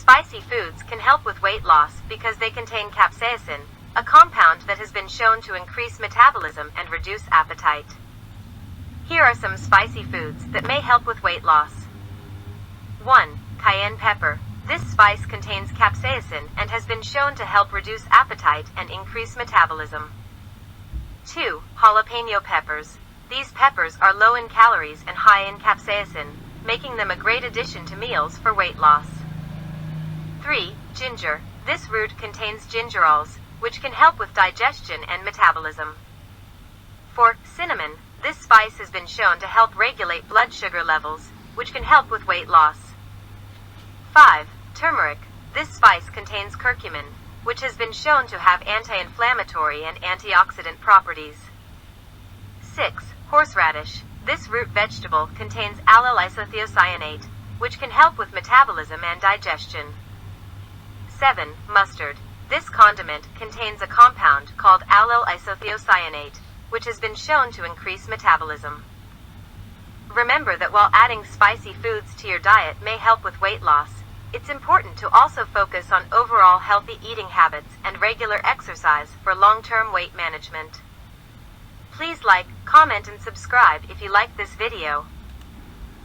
Spicy foods can help with weight loss because they contain capsaicin, a compound that has been shown to increase metabolism and reduce appetite. Here are some spicy foods that may help with weight loss. 1. Cayenne pepper. This spice contains capsaicin and has been shown to help reduce appetite and increase metabolism. 2. Jalapeno peppers. These peppers are low in calories and high in capsaicin, making them a great addition to meals for weight loss. 3. Ginger. This root contains gingerols, which can help with digestion and metabolism. 4. Cinnamon. This spice has been shown to help regulate blood sugar levels, which can help with weight loss. 5. Turmeric. This spice contains curcumin, which has been shown to have anti-inflammatory and antioxidant properties. 6. Horseradish. This root vegetable contains allyl isothiocyanate, which can help with metabolism and digestion. 7. Mustard. This condiment contains a compound called allyl isothiocyanate, which has been shown to increase metabolism. Remember that while adding spicy foods to your diet may help with weight loss, it's important to also focus on overall healthy eating habits and regular exercise for long-term weight management. Please like, comment and subscribe if you like this video.